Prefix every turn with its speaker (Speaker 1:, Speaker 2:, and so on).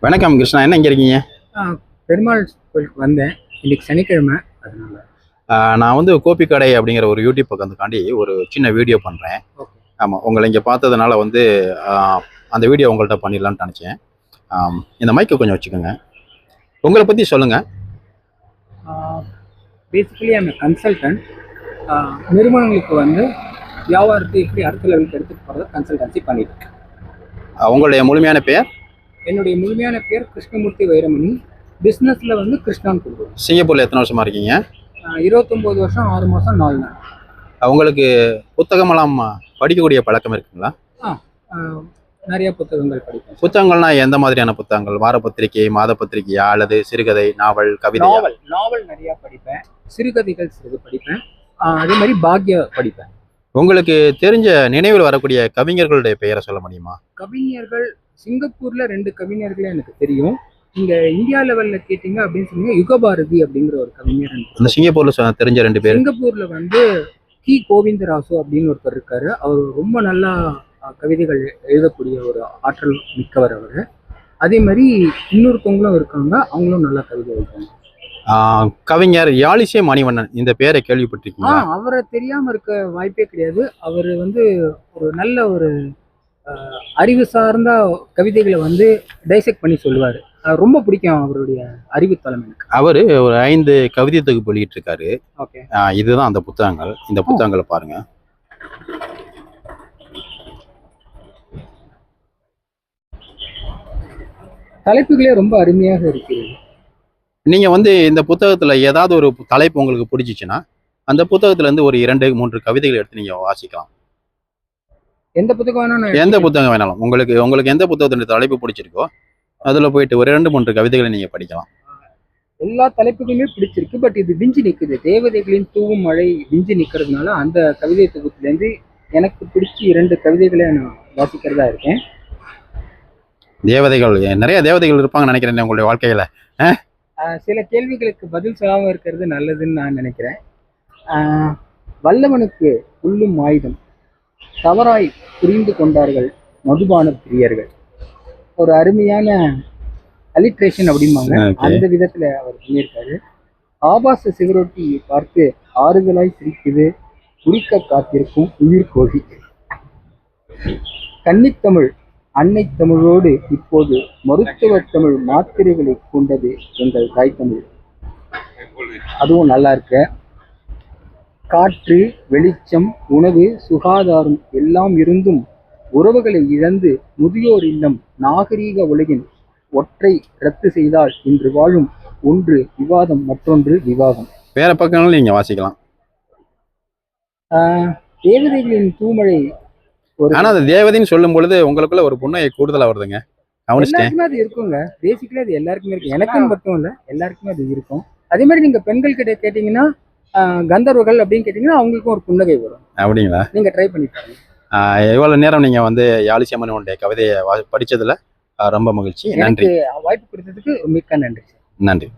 Speaker 1: வணக்கம் கிருஷ்ணா, என்ன இங்கே இருக்கீங்க?
Speaker 2: பெருமாள் கோயிலுக்கு வந்தேன். இன்னைக்கு சனிக்கிழமை, அதனால.
Speaker 1: நான் வந்து கோபி கடை அப்படிங்கிற ஒரு யூடியூப் பக்கத்துக்காண்டி ஒரு சின்ன வீடியோ பண்ணுறேன்.
Speaker 2: ஓகே.
Speaker 1: ஆமாம், உங்களை இங்கே பார்த்ததுனால வந்து அந்த வீடியோ உங்கள்கிட்ட பண்ணிடலான்னு நினச்சேன். இந்த மைக்கை கொஞ்சம் வச்சுக்கோங்க. உங்களை பற்றி சொல்லுங்கள்.
Speaker 2: Basically I'm consultant. நிறுவனங்களுக்கு வந்து வியாபாரத்தை எப்படி அடுத்த லெவலுக்கு எடுத்துகிட்டு போகிறத கன்சல்டன்சி பண்ணிட்டு இருக்கேன்.
Speaker 1: உங்களுடைய முழுமையான பெயர்?
Speaker 2: என்னுடைய முழுமையான பேர் கிருஷ்ணமூர்த்தி வைரமணி. பிஸ்னஸில் வந்து கிருஷ்ணான்னு கொடுக்குறோம்.
Speaker 1: சிங்கப்பூரில் எத்தனை வருஷமாக இருக்கீங்க?
Speaker 2: 29 வருஷம் 6 மாதம் 4 நாள்.
Speaker 1: உங்களுக்கு புத்தகமெல்லாம் படிக்கக்கூடிய பழக்கம் இருக்குங்களா?
Speaker 2: நிறைய புத்தகங்கள் படிப்பேன்.
Speaker 1: புத்தகங்கள்னா எந்த மாதிரியான புத்தகங்கள்? வார பத்திரிகை, மாத பத்திரிகையா, அல்லது சிறுகதை, நாவல், கவிதை?
Speaker 2: நாவல் நிறையா படிப்பேன். சிறுகதைகள் சிறிது படிப்பேன். அதே மாதிரி பாக்ய படிப்பேன்.
Speaker 1: உங்களுக்கு தெரிஞ்ச நினைவில் வரக்கூடிய கவிஞர்களுடைய பெயரை சொல்ல முடியுமா?
Speaker 2: கவிஞர்கள் சிங்கப்பூர்ல 2 கவிஞர்களே எனக்கு தெரியும். இங்க இந்தியா லெவல்ல கேட்டீங்க அப்படின்னு சொன்னீங்க, யுகபாரதி அப்படிங்கிற ஒரு கவிஞர்.
Speaker 1: அந்த சிங்கப்பூர்ல தெரிஞ்ச 2 பேர்.
Speaker 2: சிங்கப்பூர்ல வந்து கி கோவிந்தராசு அப்படின்னு ஒருத்தர் இருக்காரு. அவர் ரொம்ப நல்லா கவிதைகள் எழுதக்கூடிய ஒரு ஆற்றல் மிக்கவர் அவர். அதே மாதிரி இன்னொருத்தவங்களும் இருக்காங்க, அவங்களும் நல்லா கவிதை எழுதுறாங்க.
Speaker 1: கவிஞர் யாழிசை மணிவண்ணன், இந்த பேரை கேள்விப்பட்டிருக்கீங்களா?
Speaker 2: அவரை தெரியாம இருக்க வாய்ப்பே கிடையாது. அவர் வந்து ஒரு நல்ல ஒரு அறிவு சார்ந்த கவிதைகளை வந்து டைசெக்ட் பண்ணி சொல்லுவார். ரொம்ப பிடிக்கும் அவருடைய அறிவுத்தலம் எனக்கு.
Speaker 1: அவர் ஒரு 5 கவிதை தொகுப்பு வெளியிட்டு இருக்காரு.
Speaker 2: ஓகே.
Speaker 1: இதுதான் அந்த புத்தகங்கள். இந்த புத்தகங்களை பாருங்க.
Speaker 2: தலைப்புகளே ரொம்ப அருமையாக இருக்கிறது.
Speaker 1: நீங்க வந்து இந்த புத்தகத்துல ஏதாவது ஒரு தலைப்பு உங்களுக்கு பிடிச்சிச்சுன்னா அந்த புத்தகத்துல இருந்து ஒரு 2-3 கவிதைகள் எடுத்து நீங்க வாசிக்கலாம்.
Speaker 2: எந்த புத்தகம் வேணாலும்?
Speaker 1: எந்த புத்தகம் வேணாலும். உங்களுக்கு எந்த புத்தகத்தினுடைய தலைப்பு பிடிச்சிருக்கோ அதுல போயிட்டு ஒரு 2-3 கவிதைகளை நீங்க படிக்கலாம்.
Speaker 2: எல்லா தலைப்புகளுமே பிடிச்சிருக்கு. பட் இது விஞ்சி நிற்குது. தேவதைகளின் தூவும் மழை விஞ்சி நிற்கிறதுனால அந்த கவிதை தொகுப்புலேருந்து எனக்கு பிடிச்சி 2 கவிதைகளை நான் வாசிக்கிறதா இருக்கேன்.
Speaker 1: தேவதைகள், நிறைய தேவதைகள் இருப்பாங்கன்னு நினைக்கிறேன் உங்களுடைய வாழ்க்கையில.
Speaker 2: சில கேள்விகளுக்கு பதில் சொல்லாமல் இருக்கிறது நல்லதுன்னு நான் நினைக்கிறேன். வல்லவனுக்கு உள்ளும் ஆயுதம் தவறாய் புரிந்து கொண்டார்கள் மதுபான பிரியர்கள். ஒரு அருமையான அலிட்ரேஷன் அப்படிம்பாங்க, அந்த விதத்துல அவர் பண்ணியிருக்காரு. ஆபாச சிவரொட்டி பார்த்து ஆறுதலாய் சிரிக்குது குறிக்க காத்திருக்கும் உயிர் கோழி. கன்னித்தமிழ் அன்னை தமிழோடு இப்போது மருத்துவ தமிழ் மாத்திரைகளை கொண்டது எங்கள் தாய் தமிழ். அதுவும் நல்லா இருக்க. காற்று, வெளிச்சம், உணவு, சுகாதாரம் எல்லாம் இருந்தும் உறவுகளை இழந்து முதியோர் இல்லம் நாகரீக உலகின் ஒற்றை ரத்து செய்தால் இன்று வாழும் ஒன்று விவாதம் மற்றொன்று விவாதம்.
Speaker 1: வேற பக்கங்களும் நீங்க வாசிக்கலாம்.
Speaker 2: தேவதைகளின் தூமழை.
Speaker 1: ஆனா அந்த தேவதைன்னு சொல்லும் பொழுது உங்களுக்குள்ள ஒரு புன்னகை கூடுதலா வருதுங்க.
Speaker 2: எல்லாருக்குமே அது இருக்குங்க. பேசிக்கலி அது எல்லாருக்குமே இருக்கு. எனக்குன்னு மட்டும் இல்ல, எல்லாருக்குமே அது இருக்கும். அதே மாதிரி நீங்க பெண்கள் கிட்ட கேட்டீங்கன்னா கந்தர்வர்கள் அப்படின்னு கேட்டீங்கன்னா அவங்களுக்கும் ஒரு புன்னகை வரும்.
Speaker 1: அப்படிங்களா?
Speaker 2: நீங்க ட்ரை பண்ணி பாருங்க.
Speaker 1: எவ்வளவு நேரம் நீங்க வந்து யாழிசை மணிவண்ணனுடைய கவிதையை படிச்சதுல ரொம்ப மகிழ்ச்சி. நன்றி.
Speaker 2: வாய்ப்பு கொடுத்ததுக்கு மிக்க நன்றி.
Speaker 1: நன்றி.